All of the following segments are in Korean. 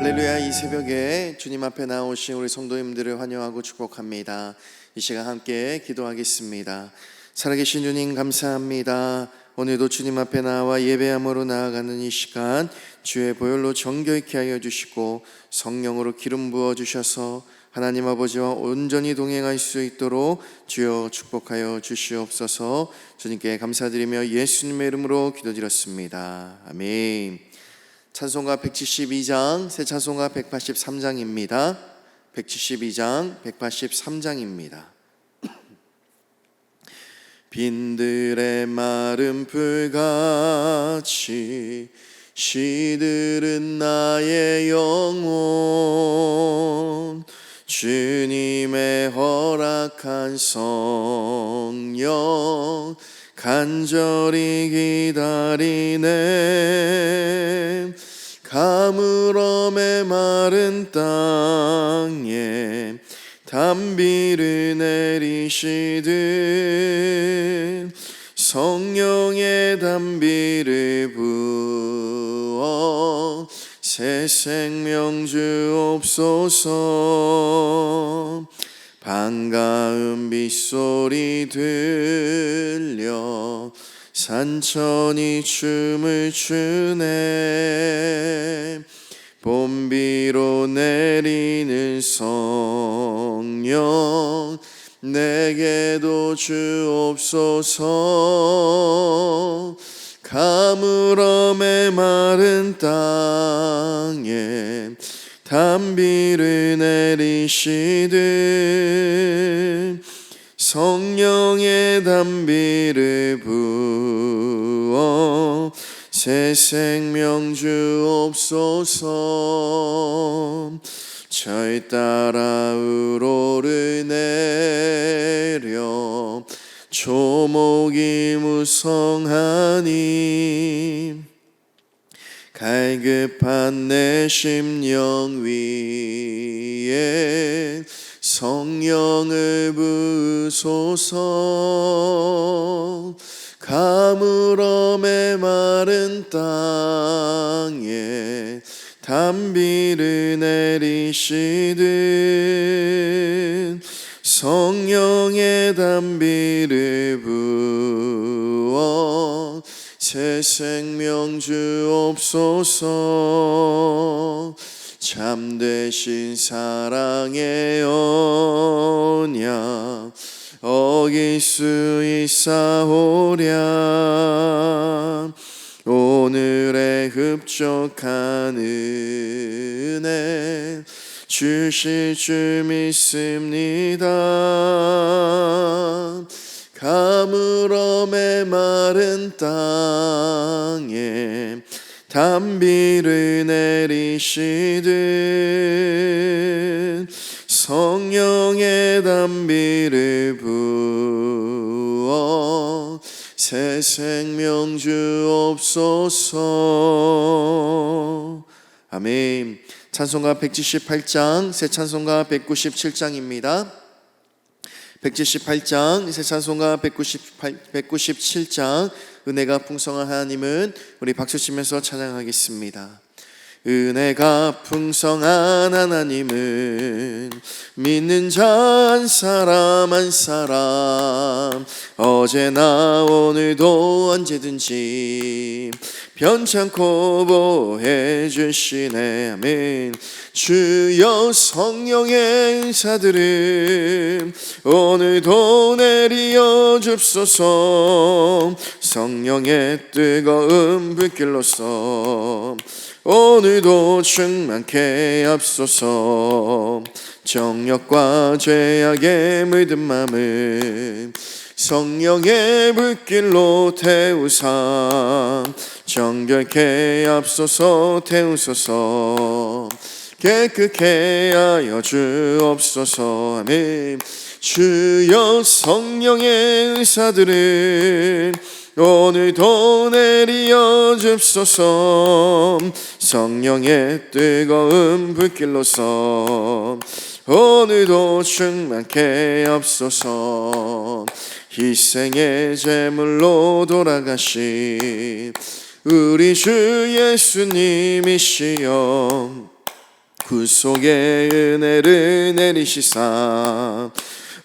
할렐루야. 이 새벽에 주님 앞에 나오신 우리 성도님들을 환영하고 축복합니다. 이 시간 함께 기도하겠습니다. 살아계신 주님 감사합니다. 오늘도 주님 앞에 나와 예배함으로 나아가는 이 시간 주의 보혈로 정결케 하여 주시고 성령으로 기름 부어 주셔서 하나님 아버지와 온전히 동행할 수 있도록 주여 축복하여 주시옵소서. 주님께 감사드리며 예수님의 이름으로 기도드렸습니다. 아멘. 찬송가 172장, 새 찬송가 183장입니다. 172장, 183장입니다. 빈들의 마른 풀같이 시들은 나의 영혼, 주님의 허락한 성령 간절히 기다리네. 가물음의 마른 땅에 단비를 내리시듯 성령의 단비를 부어 새 생명 주옵소서. 반가운 빗소리 들려 산천이 춤을 추네. 봄비로 내리는 성령 내게도 주옵소서. 가물음의 마른 땅에 단비를 내리시듯 성령의 단비를 부어 새 생명 주옵소서. 절 따라 우로를 내려 조목이 무성하니 갈급한 내 심령 위에 성령을 부으소서. 가물음의 마른 땅에 단비를 내리시듯 성령의 단비를 부어 새 생명 주옵소서. 참되신 사랑의 언약 어길 수 있사오랴. 오늘의 흡족한 은혜 주실 줄 믿습니다. 가물음의 마른 땅에 단비를 내리시듯 성령의 단비를 부어 새 생명 주옵소서. 아멘. 찬송가 178장, 새 찬송가 197장입니다. 178장, 새 찬송가 197장. 은혜가 풍성한 하나님은 우리 박수치면서 찬양하겠습니다. 은혜가 풍성한 하나님은 믿는 자 한 사람 한 사람 어제나 오늘도 언제든지 편찮고 보호해 주시네. 아멘. 주여 성령의 은사들은 오늘도 내리어 줍소서. 성령의 뜨거운 불길로서 오늘도 충만케 앞소서. 정욕과 죄악에 물든 맘을 성령의 불길로 태우사 정결케 앞소서. 태우소서. 깨끗게 하여 주옵소서. 아멘. 주여 성령의 은사들은 오늘도 내리어 줍소서. 성령의 뜨거운 불길로서 오늘도 충만케 앞소서. 희생의 제물로 돌아가신 우리 주 예수님이시여 구속의 은혜를 내리시사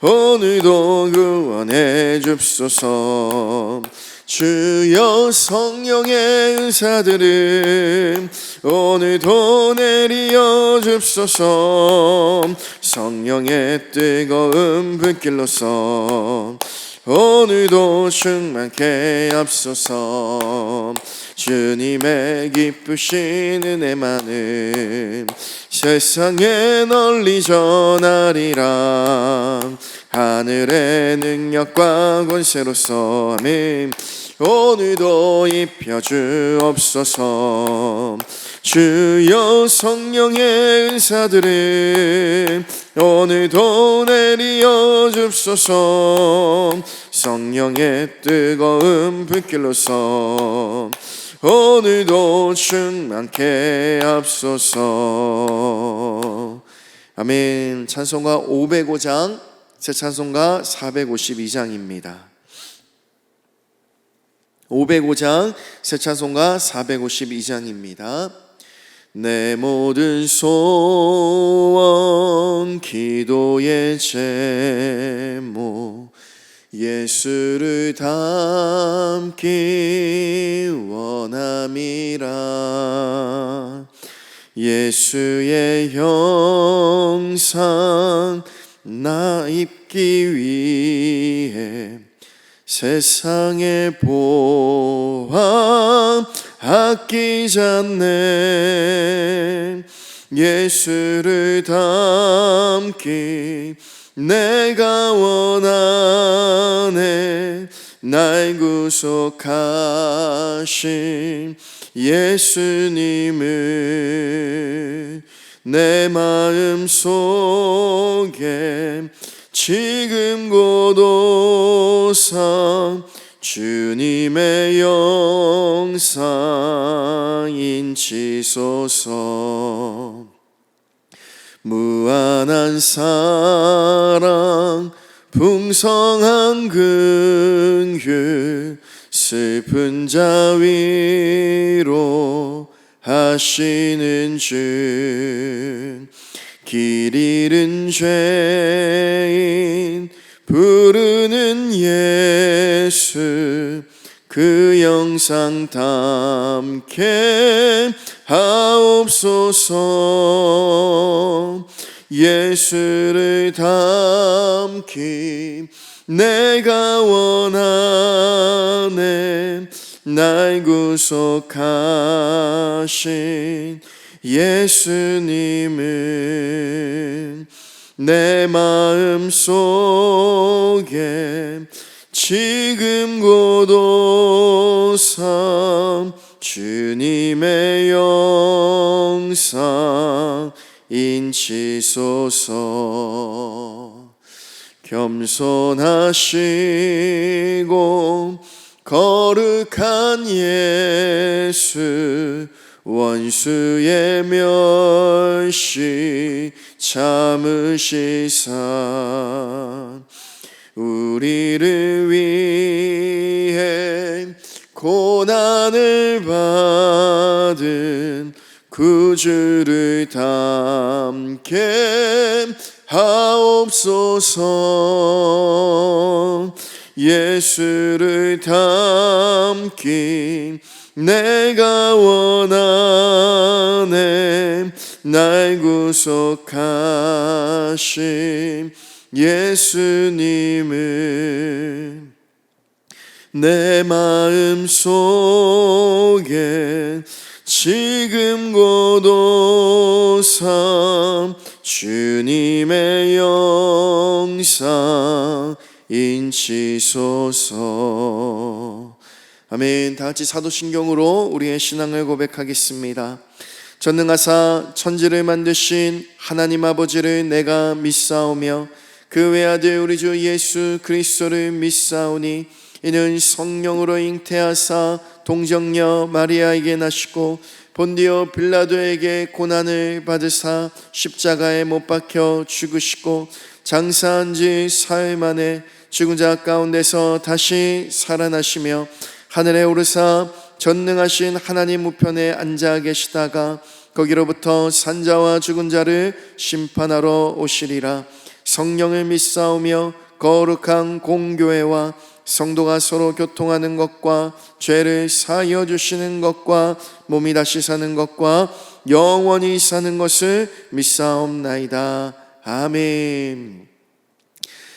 오늘도 구원해 줍소서. 주여 성령의 은사들을 오늘도 내리어 줍소서. 성령의 뜨거운 불길로서 오늘도 충만케 앞소서. 주님의 기쁘신 은혜만을 세상에 널리 전하리라. 하늘의 능력과 권세로서 아멘. 오늘도 입혀주옵소서. 주여 성령의 은사들을 오늘도 내리어 줍소서. 성령의 뜨거운 불길로서 오늘도 충만케 앞소서. 아멘. 찬송가 505장, 새 찬송가 452장입니다. 505장, 새 찬송가 452장입니다. 내 모든 소원 기도의 제목 예수를 닮기 원함이라. 예수의 형상 나 입기 위해 세상의 보화 아끼지 않네. 예수를 닮기 내가 원하네. 날 구속하신 예수님을 내 마음 속에 지금 고도사 주님의 영상 인치소서. 무한한 사랑 풍성한 긍휼 슬픈 자 위로 하시는 주. 길 잃은 죄인 부르는 예수 그 영상 담게 하옵소서. 예수를 닮기 내가 원하네. 날 구속하신 예수님은 내 마음 속에 지금 고도사 주님의 영상 인치소서. 겸손하시고 거룩한 예수 원수의 멸시 참으시사 우리를 위해 고난을 받은 구주를 담게 하옵소서. 예수를 닮기 내가 원하네. 날 구속하신 예수님을 내 마음 속에 지금 고도사 주님의 영상 인치소서. 아멘. 다 같이 사도신경으로 우리의 신앙을 고백하겠습니다. 전능하사 천지를 만드신 하나님 아버지를 내가 믿사오며 그 외아들 우리 주 예수 그리스도를 믿사오니 이는 성령으로 잉태하사 동정녀 마리아에게 나시고 본디오 빌라도에게 고난을 받으사 십자가에 못 박혀 죽으시고 장사한 지 사흘 만에 죽은 자 가운데서 다시 살아나시며 하늘에 오르사 전능하신 하나님 우편에 앉아 계시다가 거기로부터 산자와 죽은 자를 심판하러 오시리라. 성령을 믿사오며 거룩한 공교회와 성도가 서로 교통하는 것과 죄를 사하여 주시는 것과 몸이 다시 사는 것과 영원히 사는 것을 믿사옵나이다. 아멘.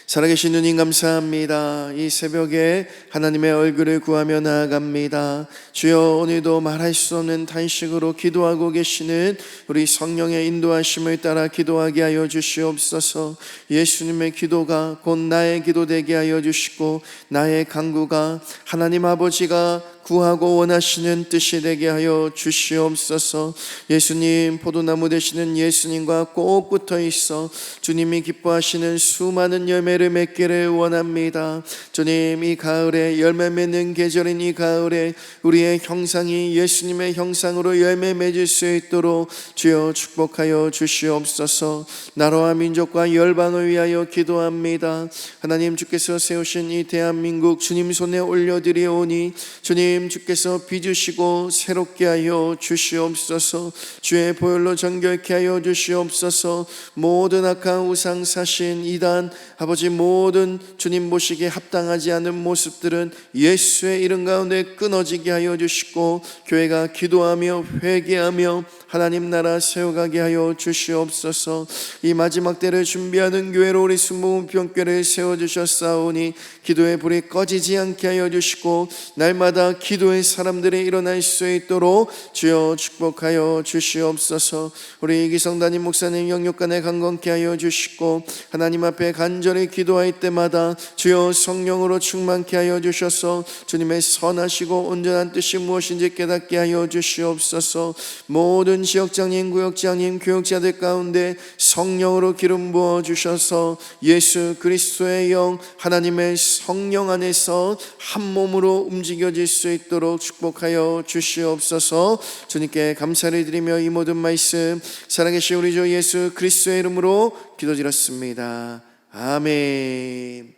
살아계신 주님 감사합니다. 이 새벽에 하나님의 얼굴을 구하며 나아갑니다. 주여, 오늘도 말할 수 없는 탄식으로 기도하고 계시는 우리 성령의 인도하심을 따라 기도하게 하여 주시옵소서. 예수님의 기도가 곧 나의 기도 되게 하여 주시고, 나의 간구가 하나님 아버지가 구하고 원하시는 뜻이 되게 하여 주시옵소서. 예수님, 포도나무 되시는 예수님과 꼭 붙어 있어 주님이 기뻐하시는 수많은 열매를 맺기를 원합니다. 주님, 이 가을에 열매 맺는 계절인 이 가을에 우리의 형상이 예수님의 형상으로 열매 맺을 수 있도록 주여 축복하여 주시옵소서. 나라와 민족과 열방을 위하여 기도합니다. 하나님, 주께서 세우신 이 대한민국 주님 손에 올려드리오니 주님, 주께서 빚으시고 새롭게 하여 주시옵소서. 주의 보혈로 정결케 하여 주시옵소서. 모든 악한 우상 사신 이단 아버지, 모든 주님 보시기에 합당하지 않은 모습들은 예수의 이름 가운데 끊어지게 하여 주시고, 교회가 기도하며 회개하며 하나님 나라 세워가게 하여 주시옵소서. 이 마지막 때를 준비하는 교회로 우리 순복음평교를 세워주셨사오니 기도의 불이 꺼지지 않게 하여 주시고, 날마다 기도의 사람들이 일어날 수 있도록 주여 축복하여 주시옵소서. 우리 이기성 담임 목사님 영육간에 강건케 하여 주시고, 하나님 앞에 간절히 기도할 때마다 주여 성령으로 충만케 하여 주셔서 주님의 선하시고 온전한 뜻이 무엇인지 깨닫게 하여 주시옵소서. 모든 지역장님, 구역장님, 교역자들 가운데 성령으로 기름 부어 주셔서 예수 그리스도의 영, 하나님의 성령 안에서 한 몸으로 움직여질 수 있도록 축복하여 주시옵소서. 주님께 감사를 드리며 이 모든 말씀 살아계신 우리 주 예수 그리스도의 이름으로 기도드렸습니다. 아멘.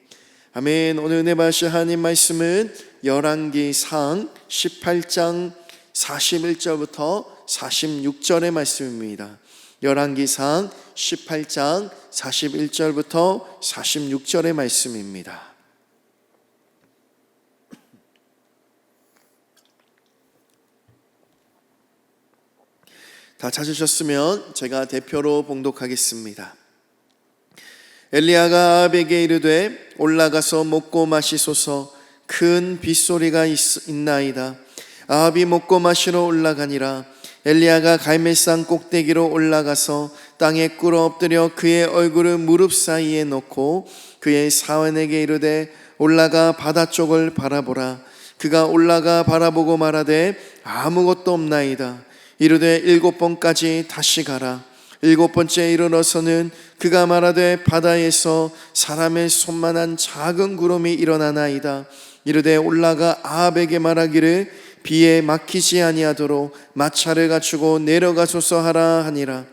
아멘. 오늘 은혜 받으실 하나님 말씀은 열왕기상 18장 41절부터 46절의 말씀입니다. 열왕기상 18장 41절부터 46절의 말씀입니다. 다 찾으셨으면 제가 대표로 봉독하겠습니다. 엘리야가 아합에게 이르되 올라가서 먹고 마시소서. 큰 빗소리가 있나이다. 아합이 먹고 마시러 올라가니라. 엘리야가 갈멜산 꼭대기로 올라가서 땅에 꿇어 엎드려 그의 얼굴을 무릎 사이에 놓고 그의 사원에게 이르되 올라가 바다 쪽을 바라보라. 그가 올라가 바라보고 말하되 아무것도 없나이다. 이르되 7번까지 다시 가라. 7번째 이르러서는 그가 말하되 바다에서 사람의 손만한 작은 구름이 일어나나이다. 이르되 올라가 아합에게 말하기를 비에 막히지 아니하도록 마차를 갖추고 내려가소서 하라 하니라.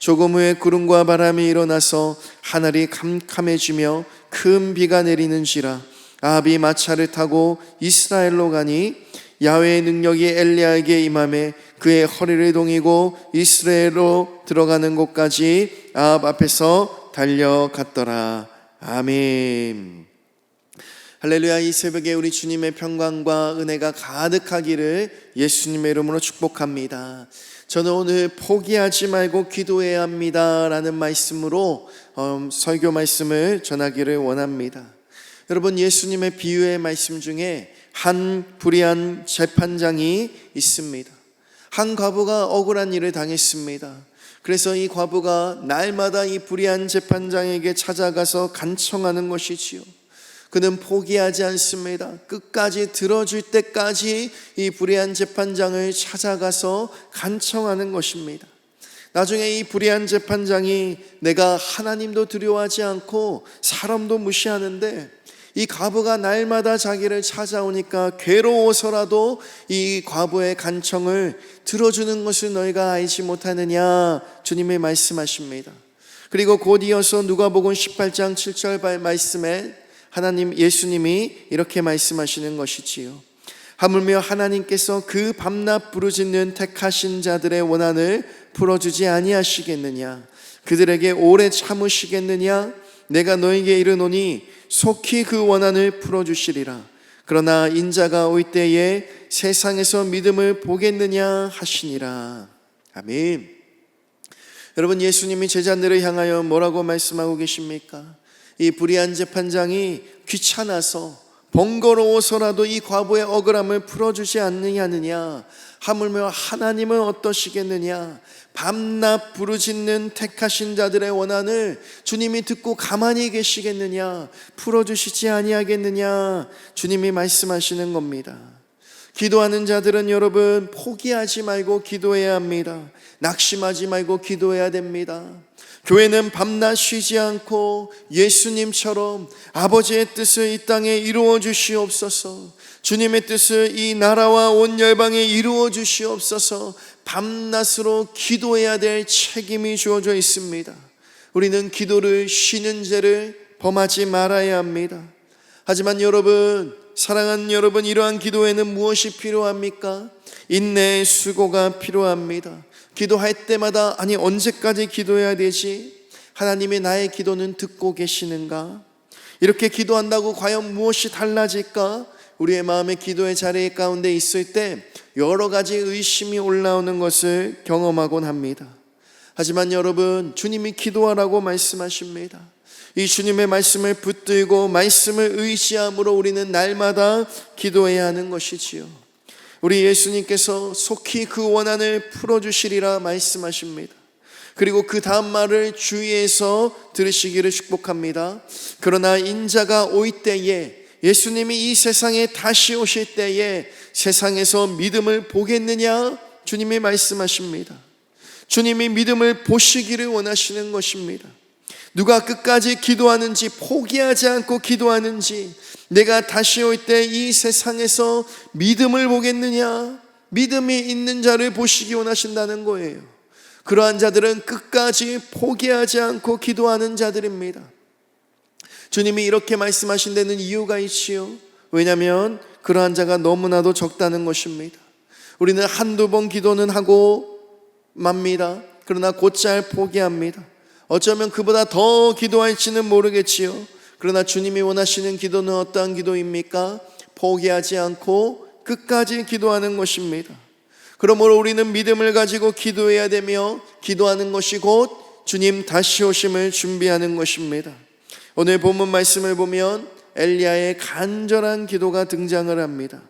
조금 후에 구름과 바람이 일어나서 하늘이 캄캄해지며 큰 비가 내리는지라. 아합이 마차를 타고 이스라엘로 가니 야훼의 능력이 엘리야에게 임하매 그의 허리를 동이고 이스라엘로 들어가는 곳까지 아합 앞에서 달려갔더라. 아멘. 할렐루야. 이 새벽에 우리 주님의 평강과 은혜가 가득하기를 예수님의 이름으로 축복합니다. 저는 오늘 포기하지 말고 기도해야 합니다 라는 말씀으로 설교 말씀을 전하기를 원합니다. 여러분, 예수님의 비유의 말씀 중에 한 불의한 재판장이 있습니다. 한 과부가 억울한 일을 당했습니다. 그래서 이 과부가 날마다 이 불의한 재판장에게 찾아가서 간청하는 것이지요. 그는 포기하지 않습니다. 끝까지 들어줄 때까지 이 불의한 재판장을 찾아가서 간청하는 것입니다. 나중에 이 불의한 재판장이 내가 하나님도 두려워하지 않고 사람도 무시하는데 이 과부가 날마다 자기를 찾아오니까 괴로워서라도 이 과부의 간청을 들어주는 것을 너희가 알지 못하느냐, 주님이 말씀하십니다. 그리고 곧 이어서 누가복음 18장 7절 말씀에 하나님 예수님이 이렇게 말씀하시는 것이지요. 하물며 하나님께서 그 밤낮 부르짖는 택하신 자들의 원한을 풀어주지 아니하시겠느냐? 그들에게 오래 참으시겠느냐? 내가 너에게 이르노니 속히 그 원한을 풀어주시리라. 그러나 인자가 올 때에 세상에서 믿음을 보겠느냐 하시니라. 아멘. 여러분, 예수님이 제자들을 향하여 뭐라고 말씀하고 계십니까? 이 불의한 재판장이 귀찮아서 번거로워서라도 이 과부의 억울함을 풀어주지 않느냐느냐, 하물며 하나님은 어떠시겠느냐? 밤낮 부르짖는 택하신 자들의 원한을 주님이 듣고 가만히 계시겠느냐? 풀어주시지 아니하겠느냐? 주님이 말씀하시는 겁니다. 기도하는 자들은 여러분 포기하지 말고 기도해야 합니다. 낙심하지 말고 기도해야 됩니다. 교회는 밤낮 쉬지 않고 예수님처럼 아버지의 뜻을 이 땅에 이루어 주시옵소서, 주님의 뜻을 이 나라와 온 열방에 이루어 주시옵소서 밤낮으로 기도해야 될 책임이 주어져 있습니다. 우리는 기도를 쉬는 죄를 범하지 말아야 합니다. 하지만 여러분, 사랑하는 여러분, 이러한 기도에는 무엇이 필요합니까? 인내의 수고가 필요합니다. 기도할 때마다 아니 언제까지 기도해야 되지? 하나님이 나의 기도는 듣고 계시는가? 이렇게 기도한다고 과연 무엇이 달라질까? 우리의 마음의 기도의 자리 가운데 있을 때 여러 가지 의심이 올라오는 것을 경험하곤 합니다. 하지만 여러분, 주님이 기도하라고 말씀하십니다. 이 주님의 말씀을 붙들고 말씀을 의지함으로 우리는 날마다 기도해야 하는 것이지요. 우리 예수님께서 속히 그 원한을 풀어주시리라 말씀하십니다. 그리고 그 다음 말을 주의해서 들으시기를 축복합니다. 그러나 인자가 올 때에, 예수님이 이 세상에 다시 오실 때에 세상에서 믿음을 보겠느냐? 주님이 말씀하십니다. 주님이 믿음을 보시기를 원하시는 것입니다. 누가 끝까지 기도하는지, 포기하지 않고 기도하는지, 내가 다시 올 때 이 세상에서 믿음을 보겠느냐? 믿음이 있는 자를 보시기 원하신다는 거예요. 그러한 자들은 끝까지 포기하지 않고 기도하는 자들입니다. 주님이 이렇게 말씀하신 데는 이유가 있지요. 왜냐하면 그러한 자가 너무나도 적다는 것입니다. 우리는 한두 번 기도는 하고 맙니다. 그러나 곧잘 포기합니다. 어쩌면 그보다 더 기도할지는 모르겠지요. 그러나 주님이 원하시는 기도는 어떠한 기도입니까? 포기하지 않고 끝까지 기도하는 것입니다. 그러므로 우리는 믿음을 가지고 기도해야 되며, 기도하는 것이 곧 주님 다시 오심을 준비하는 것입니다. 오늘 본문 말씀을 보면 엘리야의 간절한 기도가 등장을 합니다.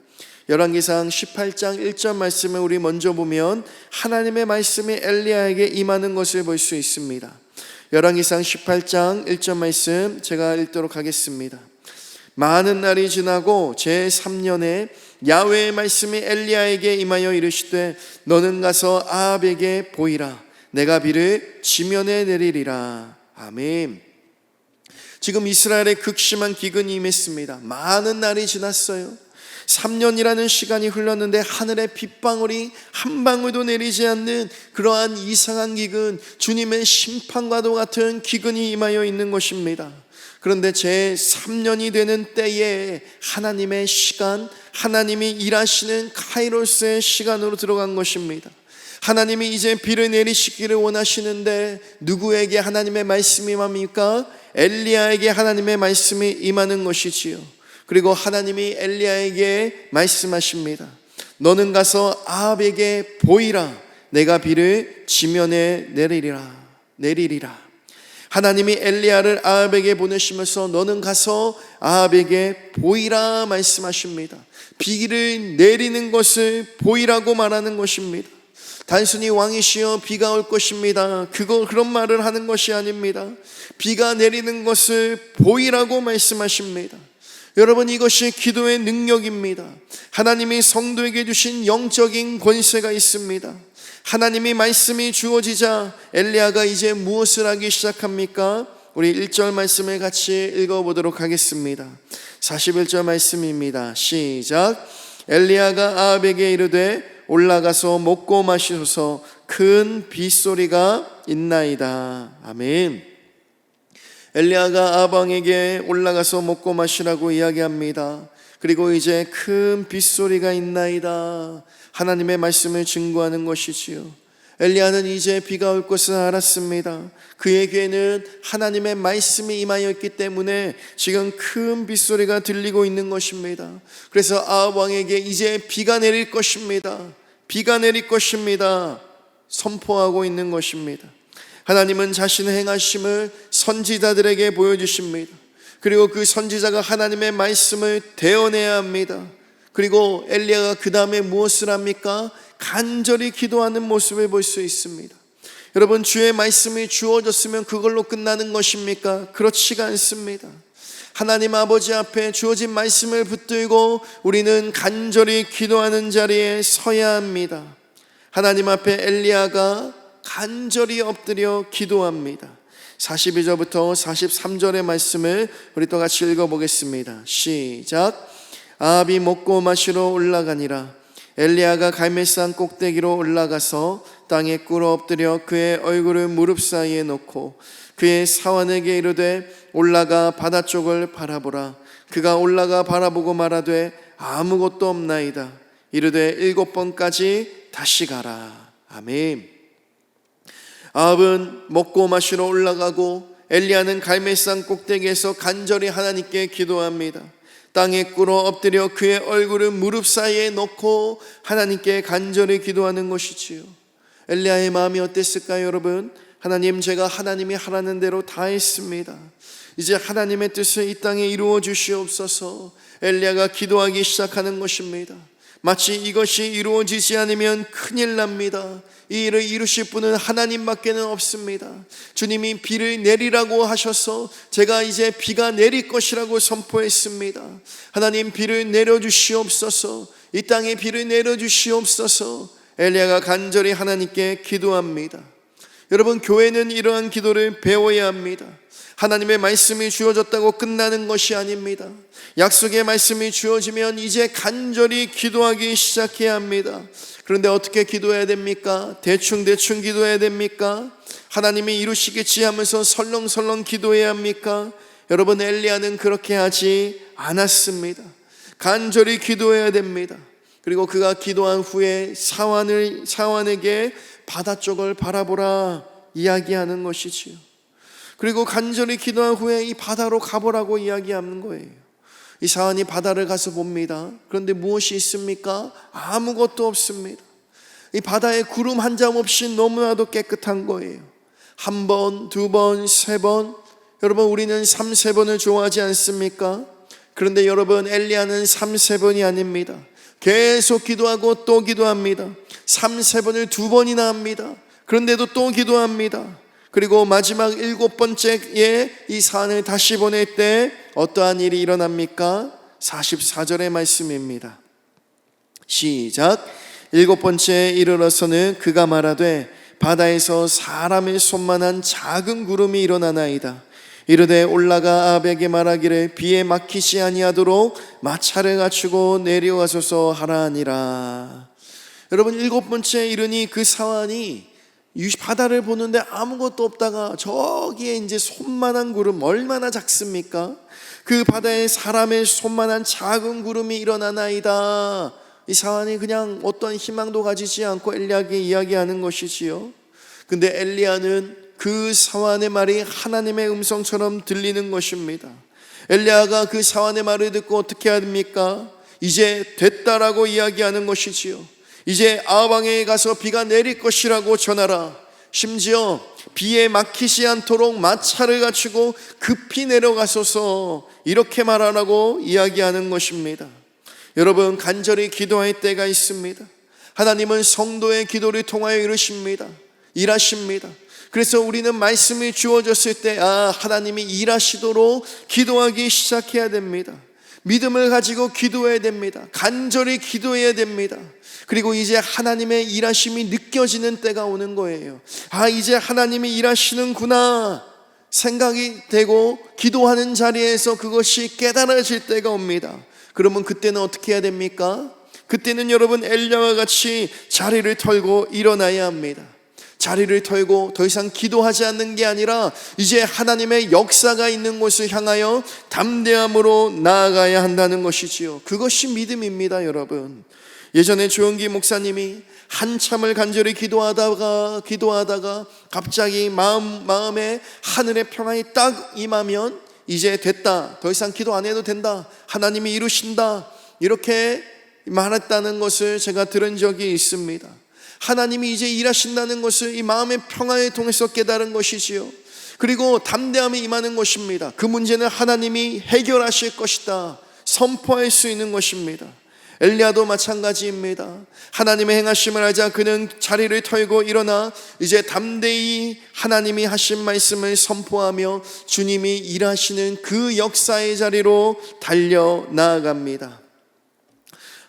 열왕기상 18장 1절 말씀을 우리 먼저 보면 하나님의 말씀이 엘리야에게 임하는 것을 볼 수 있습니다. 열왕기상 18장 1절 말씀 제가 읽도록 하겠습니다. 많은 날이 지나고 제3년에 야훼의 말씀이 엘리야에게 임하여 이르시되 너는 가서 아합에게 보이라. 내가 비를 지면에 내리리라. 아멘. 지금 이스라엘의 극심한 기근이 임했습니다. 많은 날이 지났어요. 3년이라는 시간이 흘렀는데 하늘에 빗방울이 한 방울도 내리지 않는 그러한 이상한 기근, 주님의 심판과도 같은 기근이 임하여 있는 것입니다. 그런데 제3년이 되는 때에 하나님의 시간, 하나님이 일하시는 카이로스의 시간으로 들어간 것입니다. 하나님이 이제 비를 내리시기를 원하시는데 누구에게 하나님의 말씀이 임합니까? 엘리야에게 하나님의 말씀이 임하는 것이지요. 그리고 하나님이 엘리야에게 말씀하십니다. 너는 가서 아합에게 보이라. 내가 비를 지면에 내리리라. 하나님이 엘리야를 아합에게 보내시면서 너는 가서 아합에게 보이라 말씀하십니다. 비를 내리는 것을 보이라고 말하는 것입니다. 단순히 왕이시여 비가 올 것입니다, 그런 말을 하는 것이 아닙니다. 비가 내리는 것을 보이라고 말씀하십니다. 여러분, 이것이 기도의 능력입니다. 하나님이 성도에게 주신 영적인 권세가 있습니다. 하나님이 말씀이 주어지자 엘리야가 이제 무엇을 하기 시작합니까? 우리 1절 말씀을 같이 읽어보도록 하겠습니다. 41절 말씀입니다. 시작. 엘리야가 아합에게 이르되 올라가서 먹고 마시소서, 큰 빗소리가 있나이다. 아멘. 엘리야가 아합 왕에게 올라가서 먹고 마시라고 이야기합니다. 그리고 이제 큰 빗소리가 있나이다, 하나님의 말씀을 증거하는 것이지요. 엘리야는 이제 비가 올 것을 알았습니다. 그에게는 하나님의 말씀이 임하였기 때문에 지금 큰 빗소리가 들리고 있는 것입니다. 그래서 아합 왕에게 이제 비가 내릴 것입니다. 비가 내릴 것입니다. 선포하고 있는 것입니다. 하나님은 자신의 행하심을 선지자들에게 보여주십니다. 그리고 그 선지자가 하나님의 말씀을 대언해야 합니다. 그리고 엘리야가 그 다음에 무엇을 합니까? 간절히 기도하는 모습을 볼 수 있습니다. 여러분, 주의 말씀이 주어졌으면 그걸로 끝나는 것입니까? 그렇지가 않습니다. 하나님 아버지 앞에 주어진 말씀을 붙들고 우리는 간절히 기도하는 자리에 서야 합니다. 하나님 앞에 엘리야가 간절히 엎드려 기도합니다. 42절부터 43절의 말씀을 우리 또 같이 읽어보겠습니다. 시작. 아합이 먹고 마시러 올라가니라. 엘리야가 갈멜산 꼭대기로 올라가서 땅에 꿇어 엎드려 그의 얼굴을 무릎 사이에 놓고 그의 사환에게 이르되 올라가 바다 쪽을 바라보라. 그가 올라가 바라보고 말하되 아무것도 없나이다. 이르되 7번까지 다시 가라. 아멘. 아합은 먹고 마시러 올라가고 엘리야는 갈멜산 꼭대기에서 간절히 하나님께 기도합니다. 땅에 꿇어 엎드려 그의 얼굴을 무릎 사이에 놓고 하나님께 간절히 기도하는 것이지요. 엘리야의 마음이 어땠을까요, 여러분? 하나님, 제가 하나님이 하라는 대로 다 했습니다. 이제 하나님의 뜻을 이 땅에 이루어 주시옵소서. 엘리야가 기도하기 시작하는 것입니다. 마치 이것이 이루어지지 않으면 큰일 납니다. 이 일을 이루실 분은 하나님밖에는 없습니다. 주님이 비를 내리라고 하셔서 제가 이제 비가 내릴 것이라고 선포했습니다. 하나님, 비를 내려주시옵소서. 이 땅에 비를 내려주시옵소서. 엘리야가 간절히 하나님께 기도합니다. 여러분, 교회는 이러한 기도를 배워야 합니다. 하나님의 말씀이 주어졌다고 끝나는 것이 아닙니다. 약속의 말씀이 주어지면 이제 간절히 기도하기 시작해야 합니다. 그런데 어떻게 기도해야 됩니까? 대충 기도해야 됩니까? 하나님이 이루시겠지 하면서 설렁설렁 기도해야 합니까? 여러분, 엘리야는 그렇게 하지 않았습니다. 간절히 기도해야 됩니다. 그리고 그가 기도한 후에 사환에게 바다 쪽을 바라보라 이야기하는 것이지요. 그리고 간절히 기도한 후에 이 바다로 가보라고 이야기하는 거예요. 이 사환이 바다를 가서 봅니다. 그런데 무엇이 있습니까? 아무것도 없습니다. 이 바다에 구름 한 점 없이 너무나도 깨끗한 거예요. 한 번, 두 번, 세 번. 여러분, 우리는 3-4번을 좋아하지 않습니까? 그런데 여러분, 엘리야는 3-4번이 아닙니다. 계속 기도하고 또 기도합니다. 3-4번을 2번이나 합니다. 그런데도 또 기도합니다. 그리고 마지막 7번째에 이 사안을 다시 보낼 때 어떠한 일이 일어납니까? 44절의 말씀입니다. 시작. 7번째에 이르러서는 그가 말하되 바다에서 사람의 손만한 작은 구름이 일어나나이다. 이르되 올라가 아합에게 말하기를 비에 막히지 아니하도록 마차를 갖추고 내려가소서 하라 하니라. 여러분, 7번째에 이르니 그 사환이 이 바다를 보는데 아무것도 없다가 저기에 이제 손만한 구름, 얼마나 작습니까? 그 바다에 사람의 손만한 작은 구름이 일어나나이다. 이 사환이 그냥 어떤 희망도 가지지 않고 엘리야에게 이야기하는 것이지요. 근데 엘리야는 그 사환의 말이 하나님의 음성처럼 들리는 것입니다. 엘리야가 그 사환의 말을 듣고 어떻게 합니까? 이제 됐다라고 이야기하는 것이지요. 이제 아합 왕에게 가서 비가 내릴 것이라고 전하라. 심지어 비에 막히지 않도록 마차를 갖추고 급히 내려가소서 이렇게 말하라고 이야기하는 것입니다. 여러분, 간절히 기도할 때가 있습니다. 하나님은 성도의 기도를 통하여 이루십니다. 일하십니다. 그래서 우리는 말씀이 주어졌을 때 하나님이 일하시도록 기도하기 시작해야 됩니다. 믿음을 가지고 기도해야 됩니다. 간절히 기도해야 됩니다. 그리고 이제 하나님의 일하심이 느껴지는 때가 오는 거예요. 이제 하나님이 일하시는구나 생각이 되고 기도하는 자리에서 그것이 깨달아질 때가 옵니다. 그러면 그때는 어떻게 해야 됩니까? 그때는 여러분, 엘리야와 같이 자리를 털고 일어나야 합니다. 자리를 털고 더 이상 기도하지 않는 게 아니라 이제 하나님의 역사가 있는 곳을 향하여 담대함으로 나아가야 한다는 것이지요. 그것이 믿음입니다, 여러분. 예전에 조영기 목사님이 한참을 간절히 기도하다가 갑자기 마음에 하늘의 평안이 딱 임하면 이제 됐다, 더 이상 기도 안 해도 된다, 하나님이 이루신다, 이렇게 말했다는 것을 제가 들은 적이 있습니다. 하나님이 이제 일하신다는 것을 이 마음의 평안을 통해서 깨달은 것이지요. 그리고 담대함이 임하는 것입니다. 그 문제는 하나님이 해결하실 것이다 선포할 수 있는 것입니다. 엘리야도 마찬가지입니다. 하나님의 행하심을 알자 그는 자리를 털고 일어나 이제 담대히 하나님이 하신 말씀을 선포하며 주님이 일하시는 그 역사의 자리로 달려나아갑니다.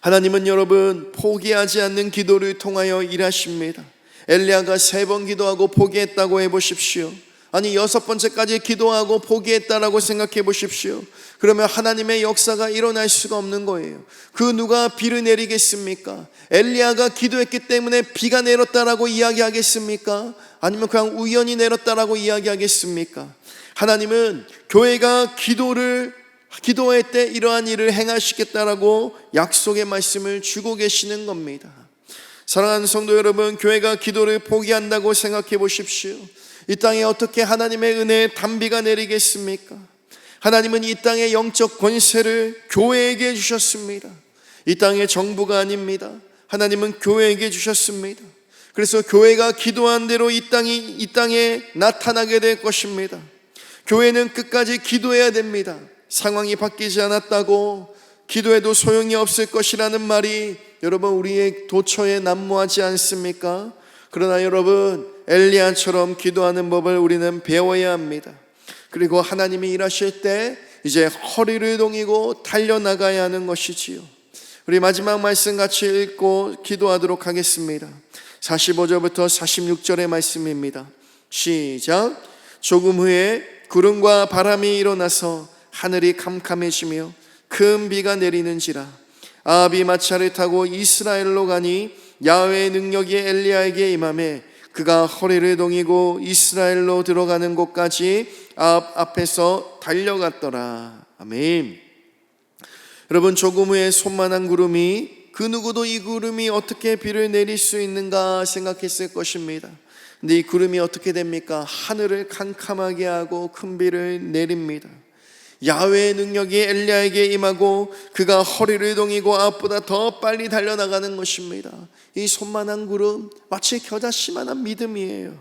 하나님은 여러분 포기하지 않는 기도를 통하여 일하십니다. 엘리야가 3번 기도하고 포기했다고 해보십시오. 아니 6번째까지 기도하고 포기했다라고 생각해 보십시오. 그러면 하나님의 역사가 일어날 수가 없는 거예요. 그 누가 비를 내리겠습니까? 엘리야가 기도했기 때문에 비가 내렸다라고 이야기하겠습니까? 아니면 그냥 우연히 내렸다라고 이야기하겠습니까? 하나님은 교회가 기도할 때 이러한 일을 행하시겠다라고 약속의 말씀을 주고 계시는 겁니다. 사랑하는 성도 여러분, 교회가 기도를 포기한다고 생각해 보십시오. 이 땅에 어떻게 하나님의 은혜의 단비가 내리겠습니까? 하나님은 이 땅의 영적 권세를 교회에게 주셨습니다. 이 땅의 정부가 아닙니다. 하나님은 교회에게 주셨습니다. 그래서 교회가 기도한 대로 이 땅에 나타나게 될 것입니다. 교회는 끝까지 기도해야 됩니다. 상황이 바뀌지 않았다고 기도해도 소용이 없을 것이라는 말이 여러분 우리의 도처에 난무하지 않습니까? 그러나 여러분 엘리야처럼 기도하는 법을 우리는 배워야 합니다. 그리고 하나님이 일하실 때 이제 허리를 동이고 달려나가야 하는 것이지요. 우리 마지막 말씀 같이 읽고 기도하도록 하겠습니다. 45절부터 46절의 말씀입니다. 시작. 조금 후에 구름과 바람이 일어나서 하늘이 캄캄해지며 큰 비가 내리는지라. 아합이 마차를 타고 이스라엘로 가니 야훼의 능력이 엘리야에게 임하매 그가 허리를 동이고 이스라엘로 들어가는 곳까지 아합 앞에서 달려갔더라. 아멘. 여러분, 조금 후에 손만한 구름이, 그 누구도 이 구름이 어떻게 비를 내릴 수 있는가 생각했을 것입니다. 근데 이 구름이 어떻게 됩니까? 하늘을 캄캄하게 하고 큰 비를 내립니다. 야훼의 능력이 엘리야에게 임하고 그가 허리를 동이고 아합보다 더 빨리 달려나가는 것입니다. 이 손만한 구름, 마치 겨자씨만한 믿음이에요.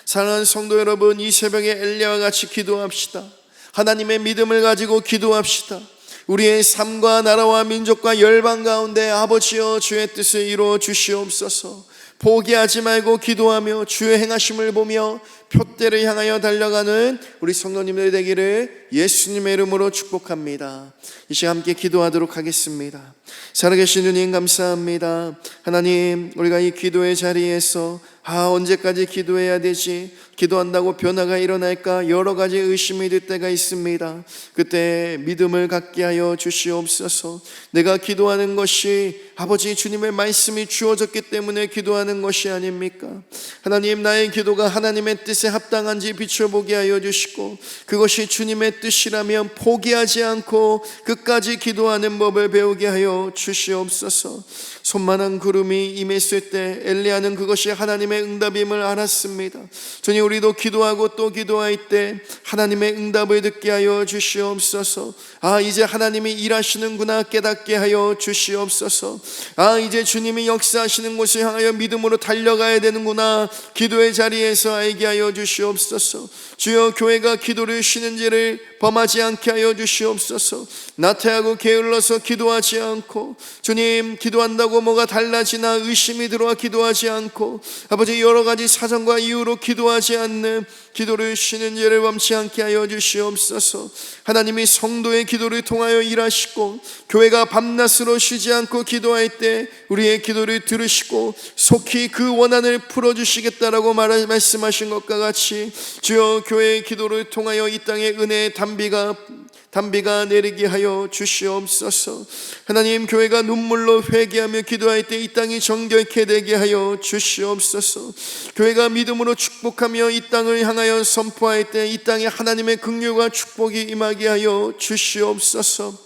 사랑하는 성도 여러분, 이 새벽에 엘리야와 같이 기도합시다. 하나님의 믿음을 가지고 기도합시다. 우리의 삶과 나라와 민족과 열방 가운데 아버지여 주의 뜻을 이루어 주시옵소서. 포기하지 말고 기도하며 주의 행하심을 보며 표대를 향하여 달려가는 우리 성도님들 되기를 예수님의 이름으로 축복합니다. 이 시간 함께 기도하도록 하겠습니다. 살아계신 주님 감사합니다. 하나님, 우리가 이 기도의 자리에서 언제까지 기도해야 되지? 기도한다고 변화가 일어날까? 여러 가지 의심이 들 때가 있습니다. 그때 믿음을 갖게 하여 주시옵소서. 내가 기도하는 것이 아버지 주님의 말씀이 주어졌기 때문에 기도하는 것이 아닙니까? 하나님, 나의 기도가 하나님의 뜻에 합당한지 비춰보게 하여 주시고, 그것이 주님의 뜻이라면 포기하지 않고 끝까지 기도하는 법을 배우게 하여 주시옵소서. 손만한 구름이 임했을 때 엘리야는 그것이 하나님의 응답임을 알았습니다. 주님, 우리도 기도하고 또 기도할 때 하나님의 응답을 듣게 하여 주시옵소서. 이제 하나님이 일하시는구나 깨닫게 하여 주시옵소서. 이제 주님이 역사하시는 곳을 향하여 믿음으로 달려가야 되는구나 기도의 자리에서 알게 하여 주시옵소서. 주여, 교회가 기도를 쉬는지를 범하지 않게 하여 주시옵소서. 나태하고 게을러서 기도하지 않고, 주님, 기도한다고 뭐가 달라지나 의심이 들어와 기도하지 않고, 아버지 여러 가지 사정과 이유로 기도하지 않는 기도를 쉬는 죄를 범치 않게 하여 주시옵소서. 하나님이 성도의 기도를 통하여 일하시고 교회가 밤낮으로 쉬지 않고 기도할 때 우리의 기도를 들으시고 속히 그 원한을 풀어주시겠다라고 말씀하신 것과 같이 주여, 교회의 기도를 통하여 이 땅에 은혜의 단비가 내리게 하여 주시옵소서. 하나님, 교회가 눈물로 회개하며 기도할 때 이 땅이 정결케 되게 하여 주시옵소서. 교회가 믿음으로 축복하며 이 땅을 향하여 선포할 때 이 땅에 하나님의 긍휼과 축복이 임하게 하여 주시옵소서.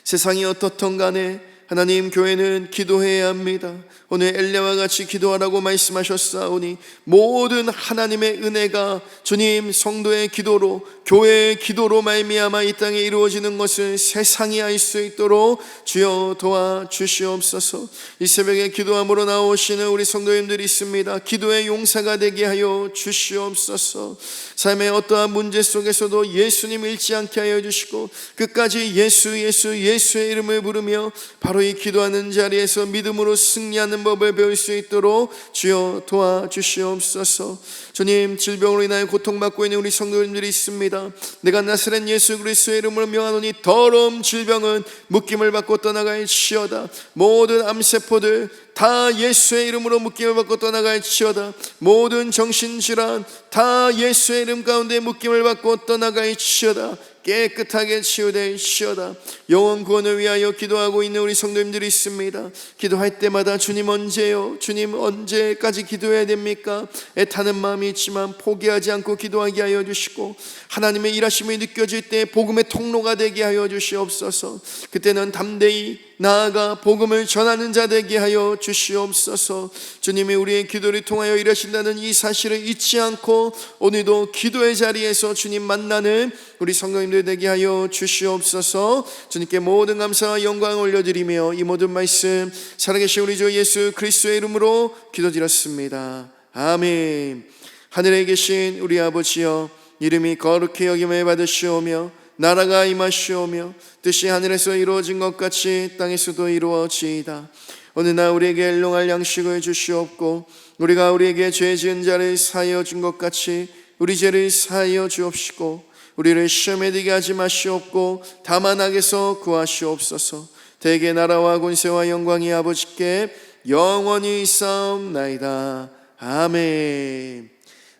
세상이 어떻든 간에 하나님, 교회는 기도해야 합니다. 오늘 엘레와 같이 기도하라고 말씀하셨사오니 모든 하나님의 은혜가 주님 성도의 기도로, 교회의 기도로 말미암아 이 땅에 이루어지는 것을 세상이 알 수 있도록 주여 도와주시옵소서. 이 새벽에 기도함으로 나오시는 우리 성도님들이 있습니다. 기도의 용사가 되게 하여 주시옵소서. 삶의 어떠한 문제 속에서도 예수님 잃지 않게 하여 주시고 끝까지 예수의 이름을 부르며 바로 이 기도하는 자리에서 믿음으로 승리하는 법을 배울 수 있도록 주여 도와주시옵소서. 주님, 질병으로 인하여 고통받고 있는 우리 성도님들이 있습니다. 내가 나사렛 예수 그리스도의 이름으로 명하노니 더러움 질병은 묶임을 받고 떠나갈지어다. 모든 암세포들 다 예수의 이름으로 묶임을 받고 떠나갈지어다. 모든 정신질환 다 예수의 이름 가운데 묶임을 받고 떠나갈지어다. 깨끗하게 치유될지어다. 영혼 구원을 위하여 기도하고 있는 우리 성도님들이 있습니다. 기도할 때마다 주님 언제요? 주님 언제까지 기도해야 됩니까? 애타는 마음이 있지만 포기하지 않고 기도하게 하여 주시고 하나님의 일하심이 느껴질 때 복음의 통로가 되게 하여 주시옵소서. 그때는 담대히 나아가 복음을 전하는 자 되게 하여 주시옵소서. 주님이 우리의 기도를 통하여 일하신다는 이 사실을 잊지 않고 오늘도 기도의 자리에서 주님 만나는 우리 성도님들 되게 하여 주시옵소서. 주님께 모든 감사와 영광을 올려드리며 이 모든 말씀 살아계신 우리 주 예수 그리스도의 이름으로 기도드렸습니다. 아멘. 하늘에 계신 우리 아버지여, 이름이 거룩히 여김을 받으시오며 나라가 임하시오며 뜻이 하늘에서 이루어진 것 같이 땅에서도 이루어지이다. 오늘 날 우리에게 일용할 양식을 주시옵고 우리가 우리에게 죄 지은 자를 사하여 준 것 같이 우리 죄를 사하여 주옵시고 우리를 시험에 들게 하지 마시옵고 다만 악에서 구하시옵소서. 대개 나라와 권세와 영광이 아버지께 영원히 있사옵나이다. 아멘.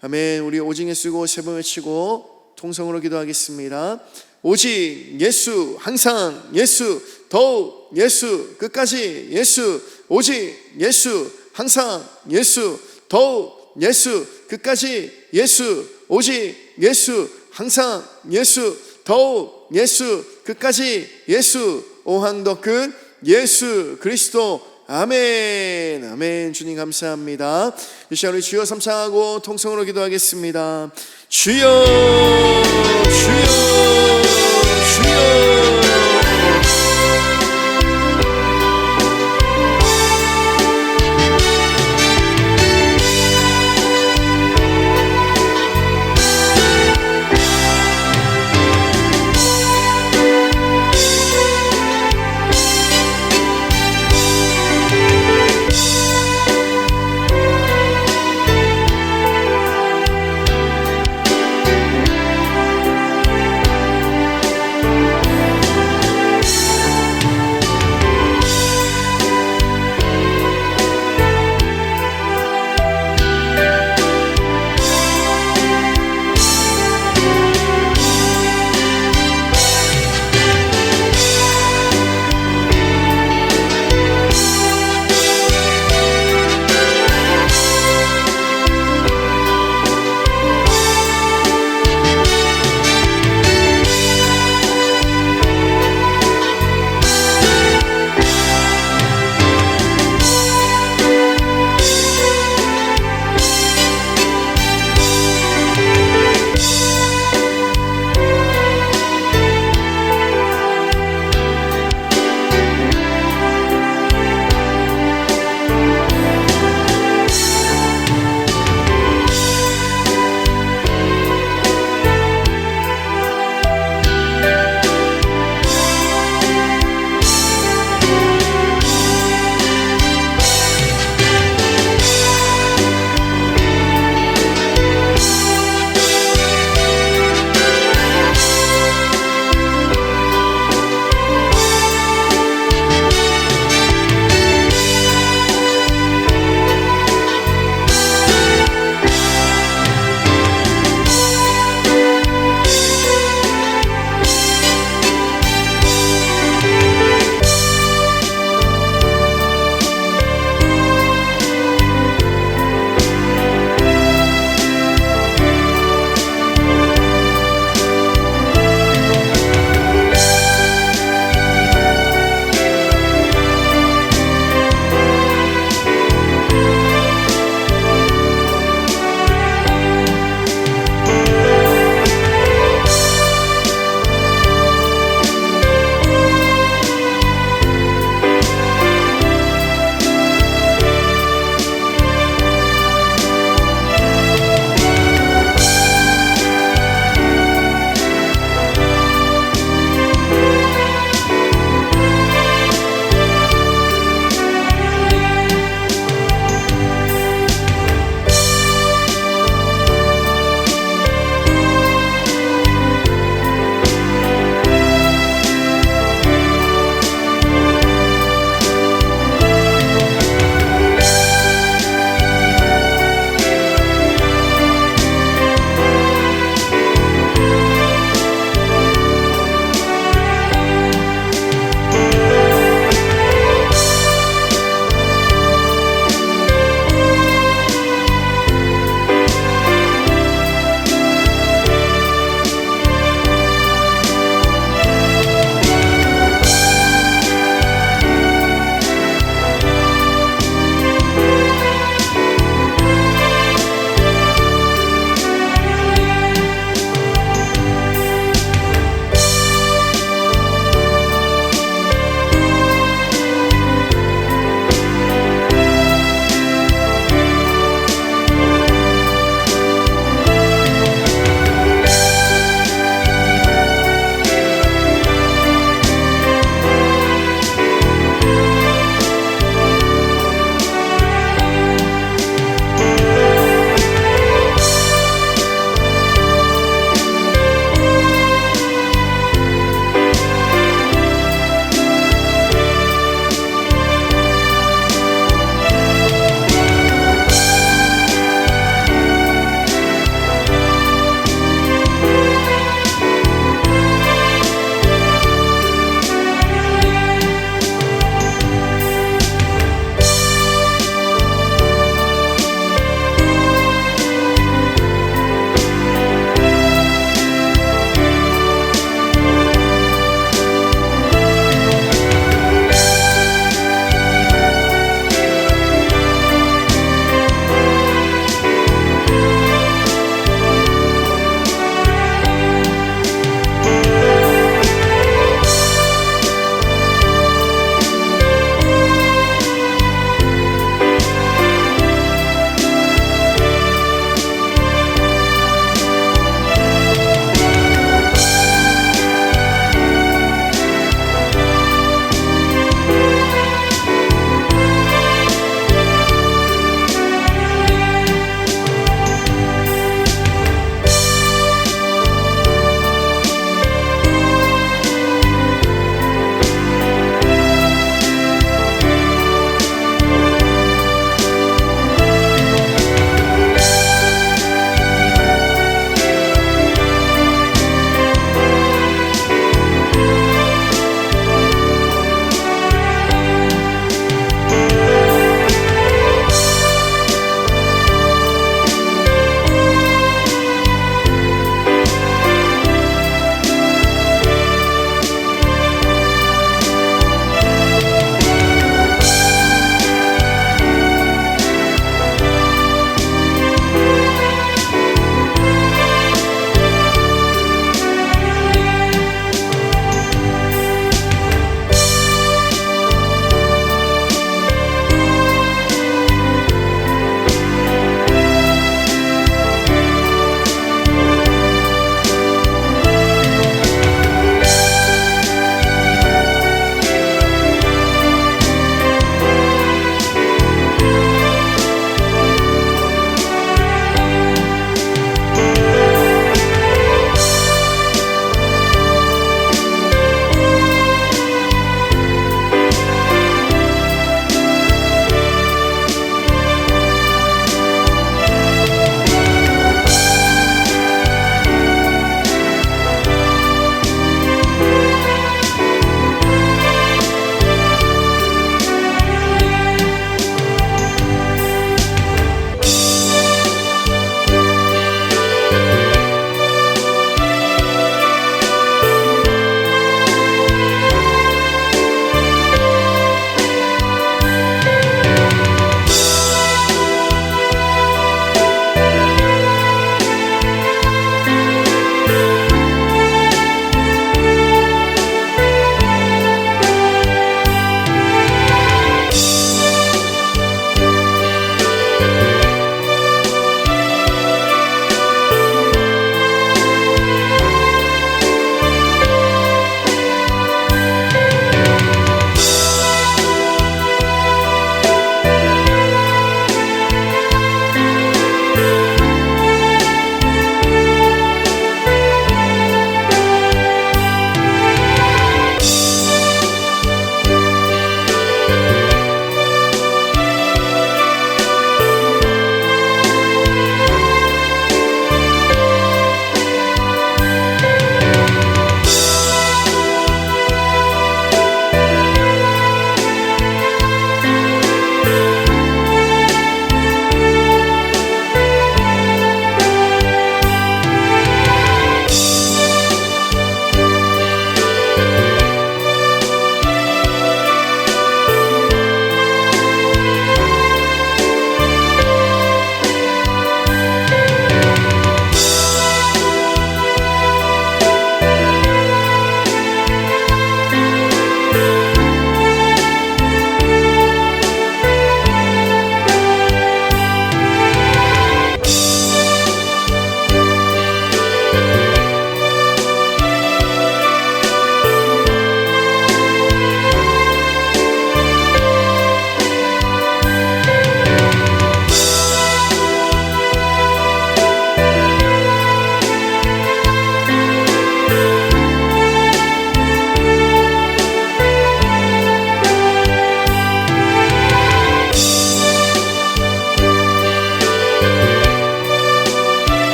아멘. 우리 오직 예수고 세 번 외치고 통성으로 기도하겠습니다. 오직 예수, 항상 예수, 더욱 예수, 끝까지 예수. 오직 예수, 항상 예수, 더욱 예수, 끝까지 예수. 오직 예수, 항상 예수, 더욱 예수, 끝까지 예수. 오항 끝 예수 그리스도. 아멘. 아멘. 주님 감사합니다. 이 시간 우리 주여 삼창하고 통성으로 기도하겠습니다. 주여, 주여, 주여.